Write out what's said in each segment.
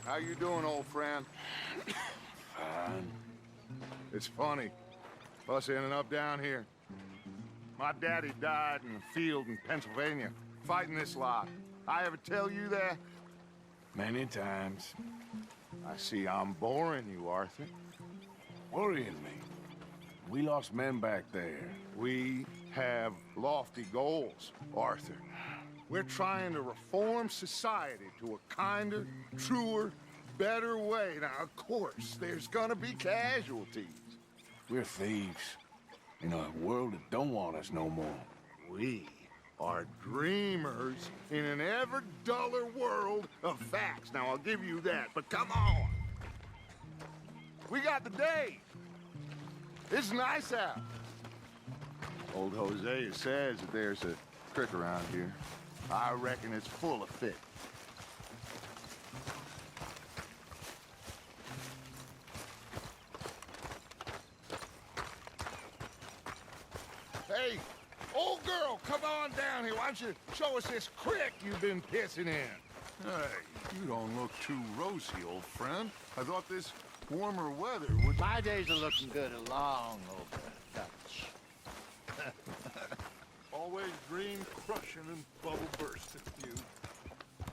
How you doing, old friend? Fine. It's funny. Us ending up down here. My daddy died in a field in Pennsylvania, fighting this lot. I ever tell you that? Many times. I see I'm boring you, Arthur. Worrying me. We lost men back there. We have lofty goals, Arthur. We're trying to reform society to a kinder, truer, better way. Now, of course, there's gonna be casualties. We're thieves. In a world that don't want us no more. We are dreamers in an ever duller world of facts. Now, I'll give you that, but come on. We got the day. It's nice out. Old Hosea says that there's a creek around here. I reckon it's full of fish. Hey, old girl, come on down here. Why don't you show us this creek you've been pissing in? Hey, you don't look too rosy, old friend. I thought this warmer weather would... My days are looking good along over Dutch. Always dream crushing and bubble bursting you.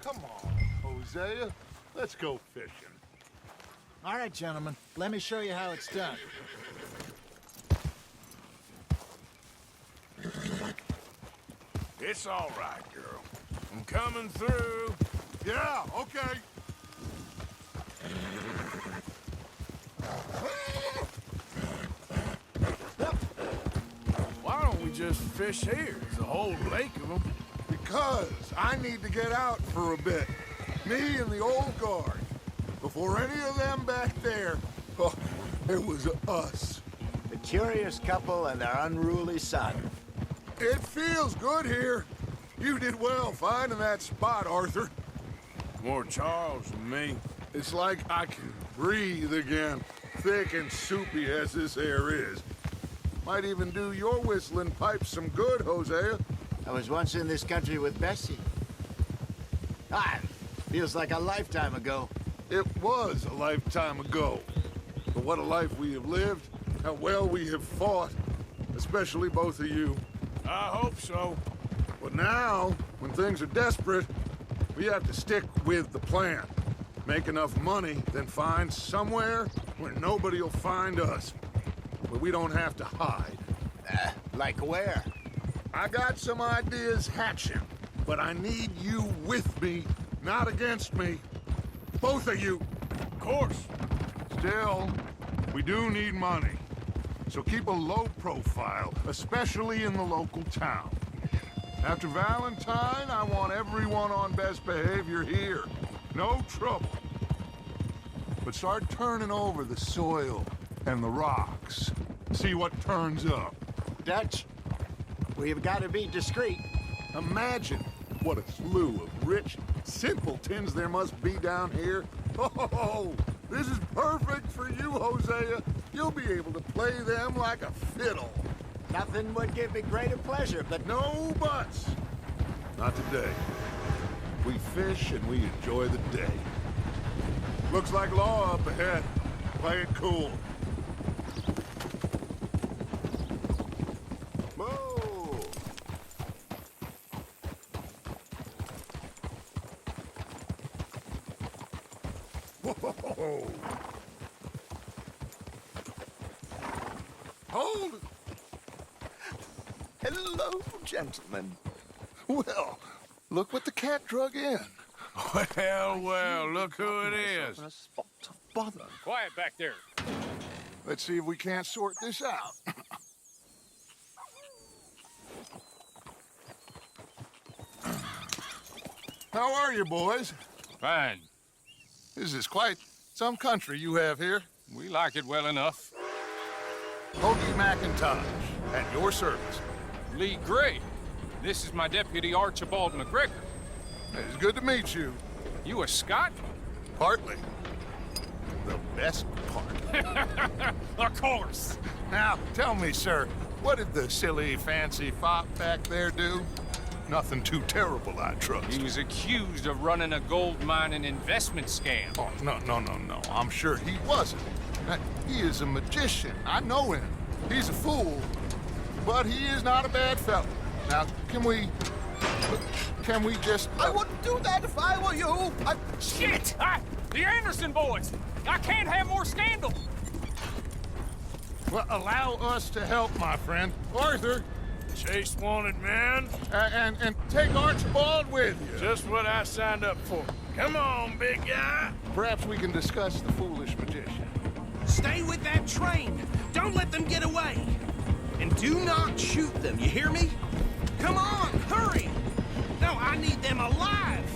Come on, Hosea. Let's go fishing. All right, gentlemen, let me show you how it's done. It's all right, girl. I'm coming through. Yeah, okay. Why don't we just fish here? There's a whole lake of them. Because I need to get out for a bit. Me and the old guard. Before any of them back there, oh, it was us. The curious couple and their unruly son. It feels good here. You did well finding that spot, Arthur. More Charles than me. It's like I can breathe again, thick and soupy as this air is. Might even do your whistling pipes some good, Hosea. I was once in this country with Bessie. Ah, feels like a lifetime ago. It was a lifetime ago. But what a life we have lived, how well we have fought, especially both of you. I hope so. But now, when things are desperate, we have to stick with the plan. Make enough money, then find somewhere where nobody will find us. Where we don't have to hide. Like where? I got some ideas hatching, but I need you with me, not against me. Both of you. Of course. Still, we do need money. So keep a low profile, especially in the local town. After Valentine, I want everyone on best behavior here. No trouble. But start turning over the soil and the rocks. See what turns up. Dutch, we've got to be discreet. Imagine what a slew of rich simpletons there must be down here. Oh, this is perfect for you, Hosea. You'll be able to play them like a fiddle. Nothing would give me greater pleasure, but No buts. Not today. We fish and we enjoy the day. Looks like law up ahead. Play it cool. move. Whoa. Hold it. Hello, gentlemen. Well, look what the cat drug in. Well, look who it is. A spot to bother. Quiet back there. Let's see if we can't sort this out. How are you, boys? Fine. This is quite some country you have here. We like it well enough. Hoagie McIntosh, at your service. Lee Gray. This is my deputy Archibald McGregor. It's good to meet you. You a Scot? Partly. The best part. Of course. Now, tell me, sir, what did the silly, fancy fop back there do? Nothing too terrible, I trust. He was accused of running a gold mining investment scam. Oh, no. I'm sure he wasn't. He is a magician. I know him. He's a fool, but he is not a bad fellow. Now, can we just... I wouldn't do that if I were you. Shit! The Anderson boys! I can't have more scandal! Well, allow us to help, my friend. Arthur, Chase wanted man. and take Archibald with you. Just what I signed up for. Come on, big guy. Perhaps we can discuss the foolish magician. Stay with that train. Don't let them get away. And do not shoot them, you hear me? Come on, hurry! No, I need them alive!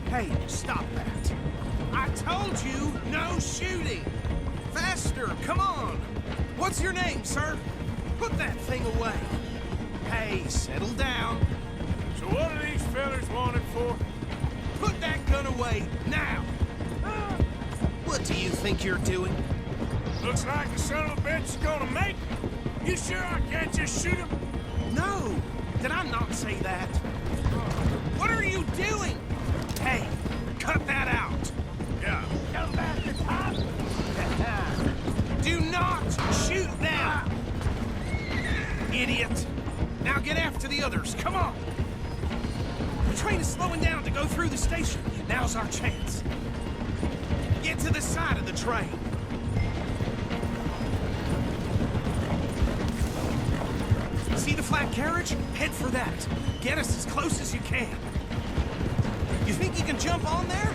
Hey, stop that. I told you, no shooting! Faster, come on! What's your name, sir? Put that thing away. Hey, settle down. So what are these fellas wanted for? Put that gun away, now! What do you think you're doing? Looks like the son of a bitch is gonna make it. You sure I can't just shoot him? No! Did I not say that? What are you doing? Hey, cut that out! Yeah. Come back to top! Do not shoot them! Idiot! Now get after the others, come on! The train is slowing down to go through the station. Now's our chance. Get to the side of the train. See the flat carriage? Head for that. Get us as close as you can. You think you can jump on there?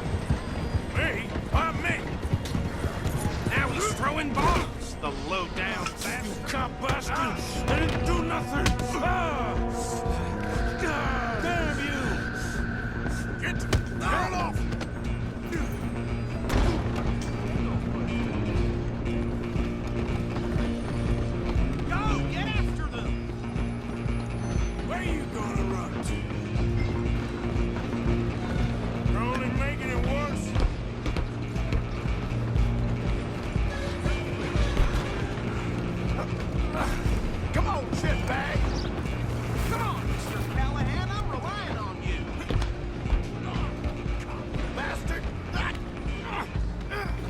Me? I'm me. Now he's throwing bombs, the low-down bastard. You cop bastard. I didn't do nothing. Damn you. Get the hell off. Go, get after them. Where are you gonna run to? You're only making it worse. Come on, shitbag. Come on, Mr. Callahan, I'm relying on you. Bastard.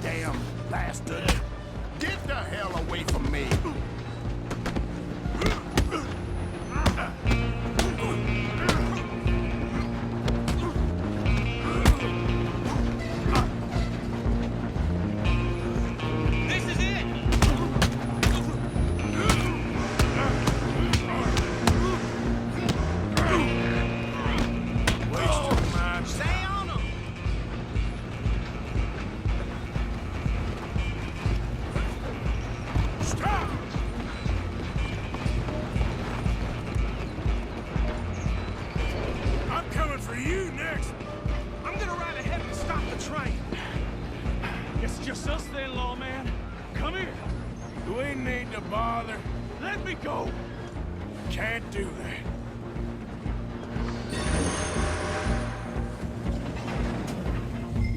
Damn bastard. Get the hell away from me. This is it. Waste of time. Stay on them. Stop! I'm coming for you next. I'm gonna ride ahead and stop the train. It's just us then, lawman. Come here. Do we need to bother? Let me go. Can't do that.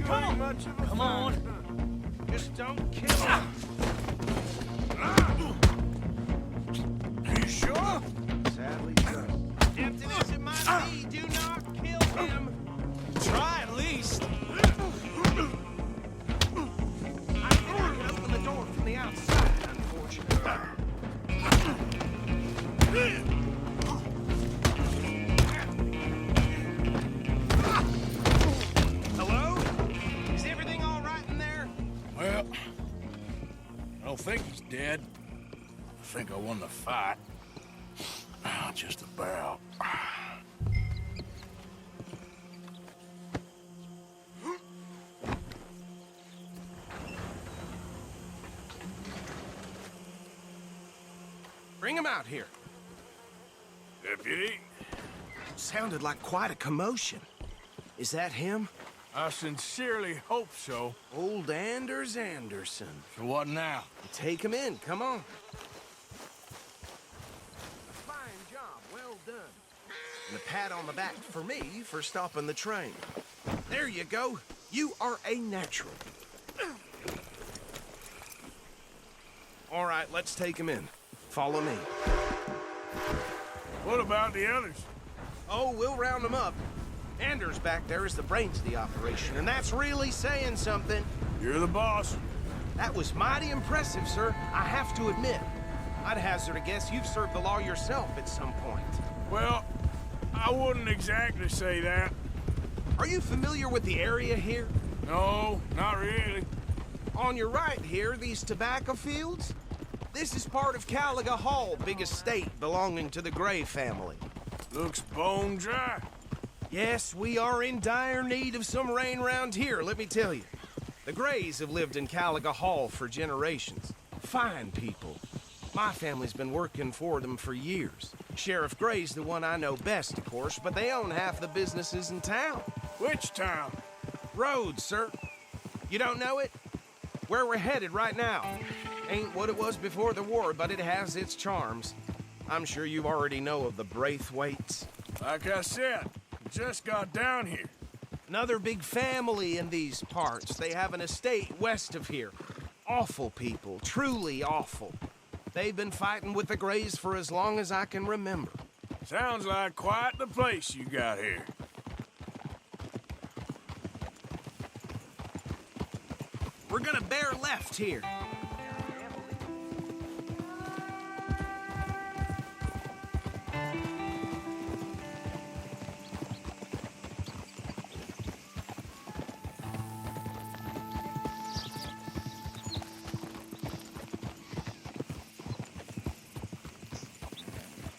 Come on. Much of a Come on. Just don't kill him. You sure? Sadly so. Tempting as it might be, do not kill him. Try at least. I can open the door from the outside, unfortunately. Hello? Is everything all right in there? Well, I don't think he's dead. I think I won the fight. Just about. Bring him out here. Deputy, Sounded like quite a commotion. Is that him? I sincerely hope so. Old Anders Anderson. So what now? Take him in, come on. Fine job, well done. And a pat on the back for me for stopping the train. There you go. You are a natural. All right, let's take him in. Follow me. What about the others? Oh, we'll round them up. Anders back there is the brains of the operation, and that's really saying something. You're the boss. That was mighty impressive, sir. I have to admit. I'd hazard a guess you've served the law yourself at some point. Well, I wouldn't exactly say that. Are you familiar with the area here? No, not really. On your right here, these tobacco fields? This is part of Caliga Hall, big estate belonging to the Gray family. Looks bone dry. Yes, we are in dire need of some rain round here, let me tell you. The Grays have lived in Caliga Hall for generations. Fine people. My family's been working for them for years. Sheriff Gray's the one I know best, of course, but they own half the businesses in town. Which town? Rhodes, sir. You don't know it? Where we're headed right now. Ain't what it was before the war, but it has its charms. I'm sure you already know of the Braithwaites. Like I said, just got down here. Another big family in these parts. They have an estate west of here. Awful people, truly awful. They've been fighting with the Grays for as long as I can remember. Sounds like quite the place you got here. We're gonna bear left here.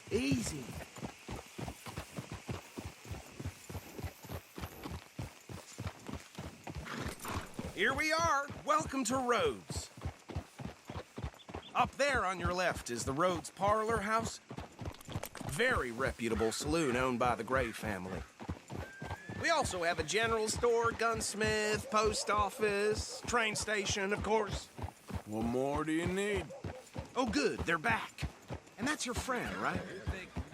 Easy. Here we are. Welcome to Rhodes. Up there on your left is the Rhodes Parlor House. Very reputable saloon owned by the Gray family. We also have a general store, gunsmith, post office, train station, of course. What more do you need? Oh, good. They're back. And that's your friend, right?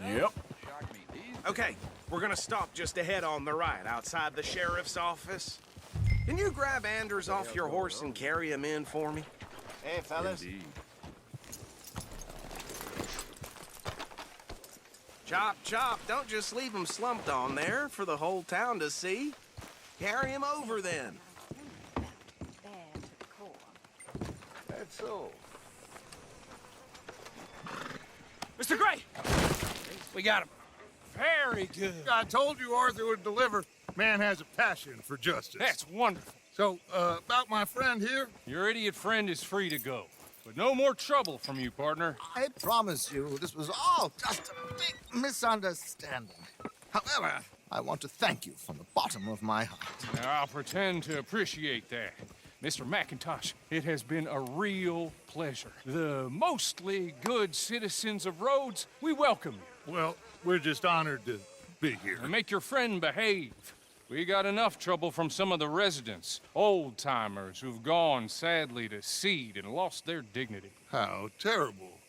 Yep. Okay, we're gonna stop just ahead on the right, outside the sheriff's office. Can you grab Anders off your horse and carry him in for me? Hey, fellas. Chop, chop. Don't just leave him slumped on there for the whole town to see. Carry him over, then. That's so. Mr. Gray! We got him. Very good. I told you Arthur would deliver. Man has a passion for justice. That's wonderful. So, about my friend here? Your idiot friend is free to go. But no more trouble from you, partner. I promise you, this was all just a big misunderstanding. However, I want to thank you from the bottom of my heart. Now, I'll pretend to appreciate that. Mr. McIntosh, it has been a real pleasure. The mostly good citizens of Rhodes, we welcome you. Well, we're just honored to be here. And make your friend behave. We got enough trouble from some of the residents, old-timers who've gone, sadly, to seed and lost their dignity. How terrible.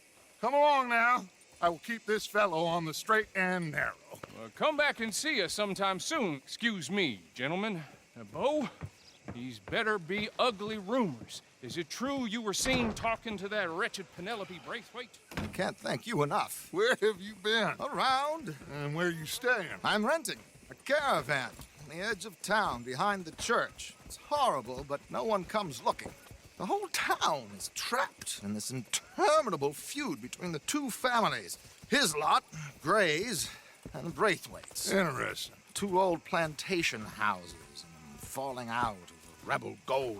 Come along now. I will keep this fellow on the straight and narrow. Come back and see us sometime soon. Excuse me, gentlemen. Bo, these better be ugly rumors. Is it true you were seen talking to that wretched Penelope Braithwaite? I can't thank you enough. Where have you been? Around, And where you staying? I'm renting a caravan on the edge of town behind the church. It's horrible, but no one comes looking. The whole town is trapped in this interminable feud between the two families. His lot, Gray's, and the Braithwaites. Interesting. Two old plantation houses and falling out over rebel gold,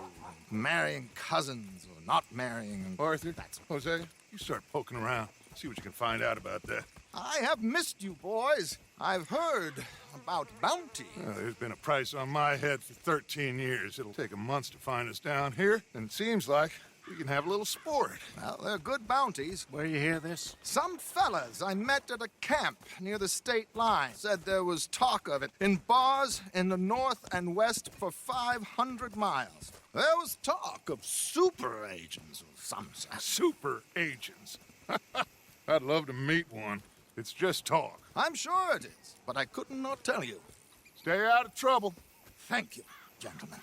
marrying cousins or not marrying. And Arthur, that's Jose, you start poking around. See what you can find out about that. I have missed you, boys. I've heard about bounty. There's been a price on my head for 13 years. It'll take a month to find us down here, and it seems like we can have a little sport. Well, they're good bounties. Where you hear this? Some fellas I met at a camp near the state line said there was talk of it in bars in the north and west for 500 miles. There was talk of super agents of some sort. Super agents. I'd love to meet one. It's just talk. I'm sure it is, but I couldn't not tell you. Stay out of trouble. Thank you, gentlemen.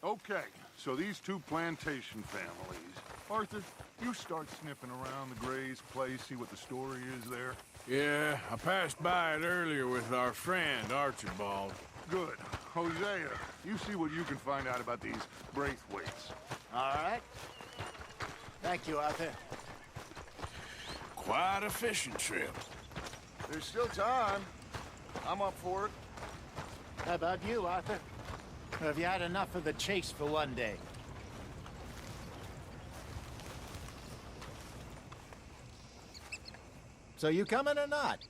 Okay, So these two plantation families. Arthur, you start sniffing around the Gray's place, see what the story is there. Yeah, I passed by it earlier with our friend, Archibald. Good. Hosea, you see what you can find out about these Braithwaites. All right. Thank you, Arthur. Quite a fishing trip. There's still time. I'm up for it. How about you, Arthur? Or have you had enough of the chase for one day? So you coming or not?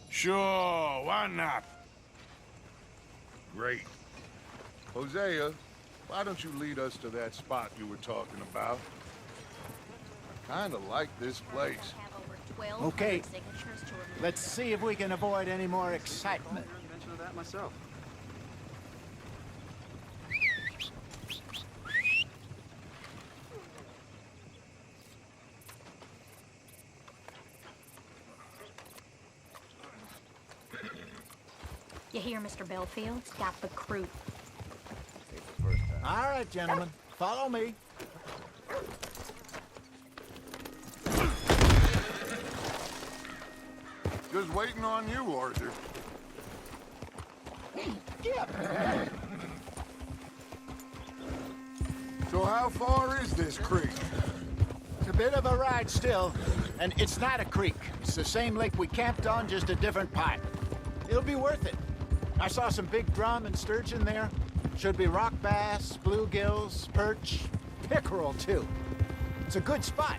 Sure, why not? Great. Hosea, why don't you lead us to that spot you were talking about? I kinda like this place. Okay. Let's see if we can avoid any more excitement. You hear, Mr. Belfield? Got the crew. All right, gentlemen. Follow me. Just waiting on you, Arthur. So how far is this creek? It's a bit of a ride still, and it's not a creek. It's the same lake we camped on, just a different part. It'll be worth it. I saw some big drum and sturgeon there. Should be rock bass, bluegills, perch, pickerel, too. It's a good spot.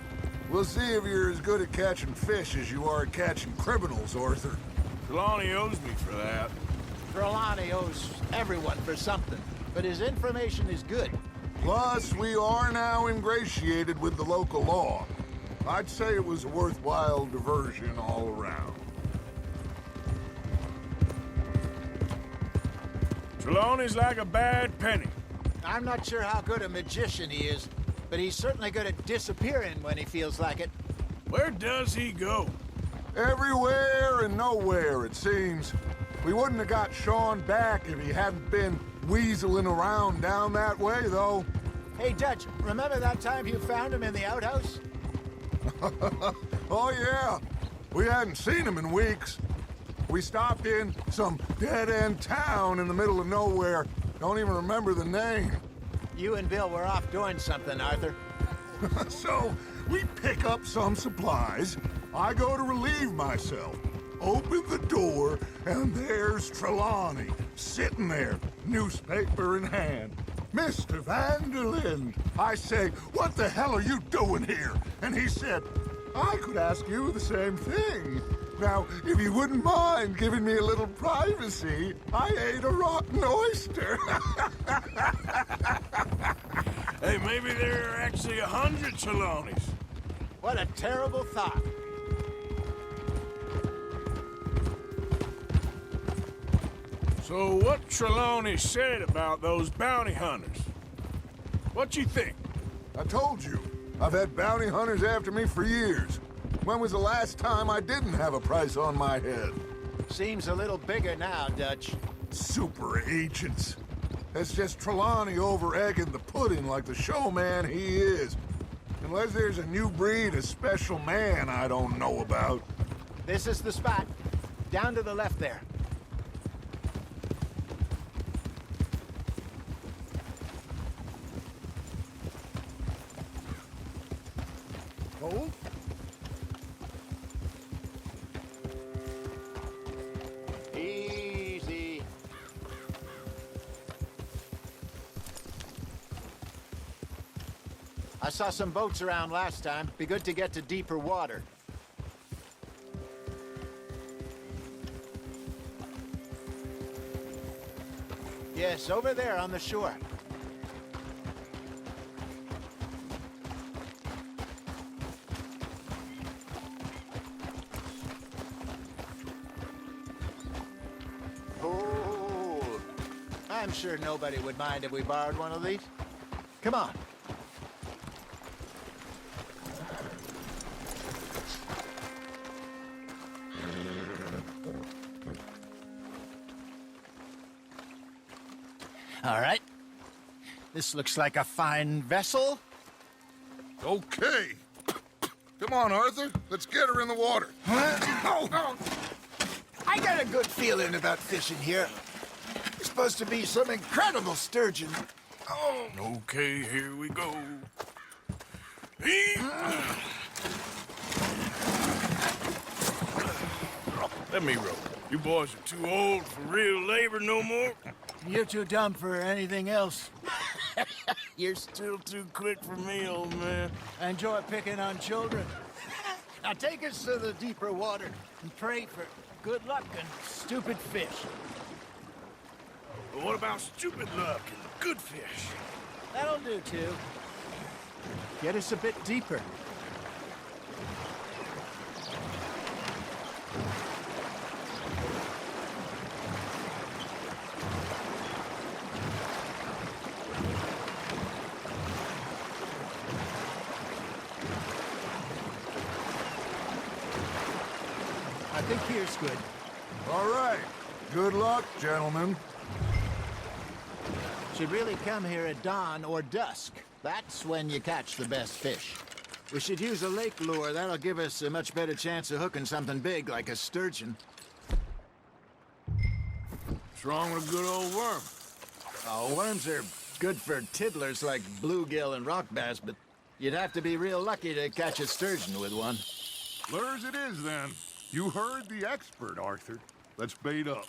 We'll see if you're as good at catching fish as you are at catching criminals, Arthur. Trelawney owes me for that. Trelawney owes everyone for something, but his information is good. Plus, we are now ingratiated with the local law. I'd say it was a worthwhile diversion all around. Trelawney's like a bad penny. I'm not sure how good a magician he is, but he's certainly good at disappearing when he feels like it. Where does he go? Everywhere and nowhere, it seems. We wouldn't have got Sean back if he hadn't been weaseling around down that way, though. Hey, Dutch, remember that time you found him in the outhouse? Oh, yeah. We hadn't seen him in weeks. We stopped in some dead-end town in the middle of nowhere. Don't even remember the name. You and Bill were off doing something, Arthur. So, we pick up some supplies. I go to relieve myself. Open the door, and there's Trelawney, sitting there, newspaper in hand. Mr. Vanderlyn. I say, what the hell are you doing here? And he said, I could ask you the same thing. Now, if you wouldn't mind giving me a little privacy, I ate a rotten oyster. Hey, maybe there are actually 100 Trelawneys. What a terrible thought. So what Trelawney said about those bounty hunters? What you think? I told you, I've had bounty hunters after me for years. When was the last time I didn't have a price on my head? Seems a little bigger now, Dutch. Super agents. That's just Trelawney over-egging the pudding like the showman he is. Unless there's a new breed of special man I don't know about. This is the spot. Down to the left there. Hold. Easy. I saw some boats around last time. Be good to get to deeper water. Yes, over there on the shore. Oh, I'm sure nobody would mind if we borrowed one of these. Come on. All right. This looks like a fine vessel. Okay. Come on, Arthur. Let's get her in the water. Oh. I got a good feeling about fishing here. It's supposed to be some incredible sturgeon. Oh. Okay, here we go. Let me row. You boys are too old for real labor no more. You're too dumb for anything else. You're still too quick for me, old man. I enjoy picking on children. Now take us to the deeper water and pray for good luck and stupid fish. But what about stupid luck and good fish? That'll do, too. Get us a bit deeper. I think here's good. All right. Good luck, gentlemen. Should really come here at dawn or dusk. That's when you catch the best fish. We should use a lake lure. That'll give us a much better chance of hooking something big like a sturgeon. What's wrong with a good old worm? Oh, worms are good for tiddlers like bluegill and rock bass, but you'd have to be real lucky to catch a sturgeon with one. Lures it is, then. You heard the expert, Arthur. Let's bait up.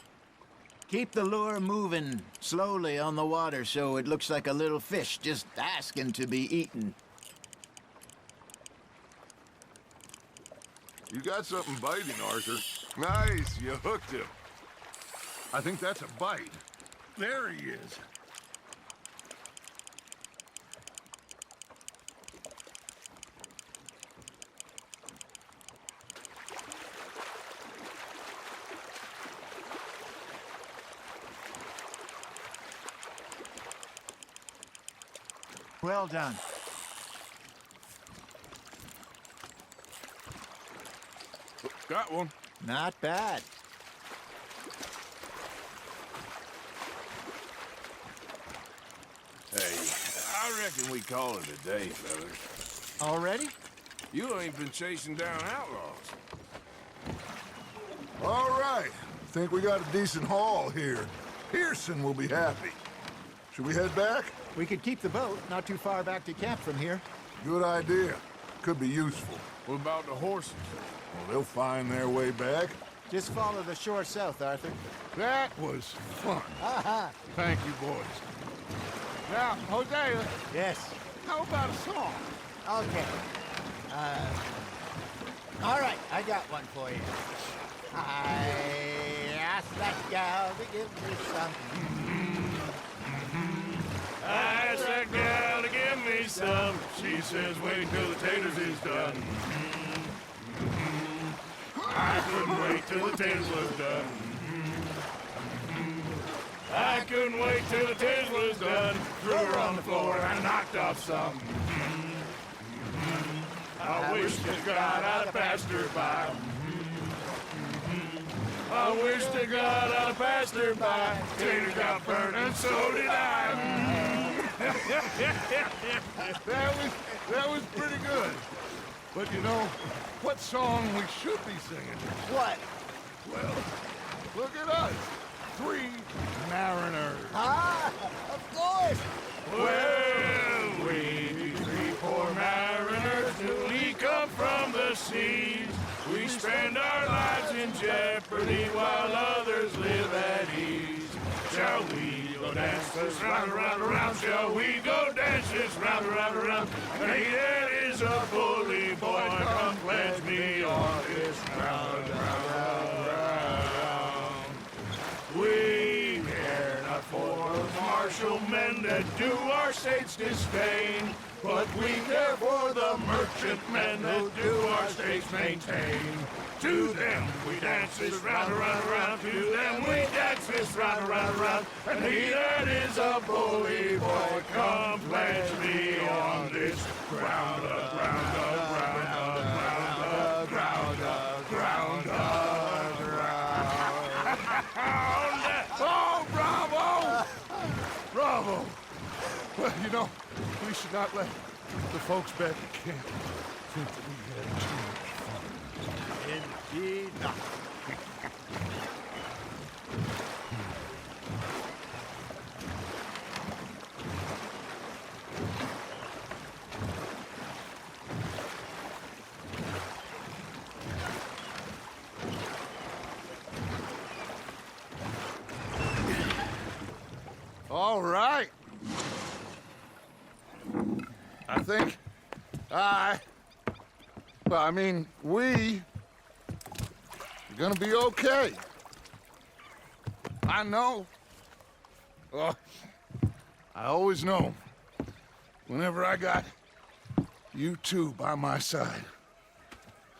Keep the lure moving slowly on the water so it looks like a little fish just asking to be eaten. You got something biting, Arthur. Nice, you hooked him. I think that's a bite. There he is. Well done. Got one. Not bad. Hey, I reckon we call it a day, fellas. Already? You ain't been chasing down outlaws. All right. Think we got a decent haul here. Pearson will be happy. Should we head back? We could keep the boat not too far back to camp from here. Good idea. Could be useful. What about the horses? Well, they'll find their way back. Just follow the shore south, Arthur. That was fun. Thank you, boys. Now, Hosea, Yes. how about a song? Okay. All right, I got one for you. I asked that gal to give me some. I asked that gal to give me some. She says, wait till the taters is done. I couldn't wait till the taters was done. I couldn't wait till the taters was done. Threw her on the floor and knocked off some. I wish to God I'd passed her by. I wish to God I'd passed her by. Tater got burned and so did I. That was pretty good. But you know, what song we should be singing? What? Well, look at us. 3 mariners. Ah, of course. Well, we 3 poor mariners newly come from the seas. We spend our lives in jeopardy while others live at ease. Shall we go dance this round, around, around? Shall we go dance this round, around, around? Hey, that is a bully boy. Come pledge me on this round, round, round. We care not for the martial men that do our state's disdain, but we care for the merchant men that do our states maintain. To them we dance this round, around, around. To them we dance this round, around, around. And he that is a bully boy, come pledge me on this ground up, ground up, ground up, ground up, ground up, ground up. Oh, bravo! Bravo! know, we should not let the folks back at camp think that we had too much fun. Indeed not. All right. I think we are gonna be okay. I know. Oh, I always know. Whenever I got you two by my side,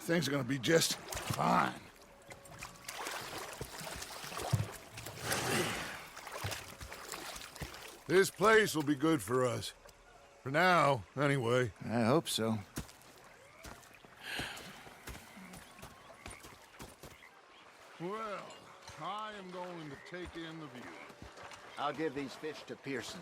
things are gonna be just fine. This place will be good for us. For now, anyway. I hope so. Well, I am going to take in the view. I'll give these fish to Pearson.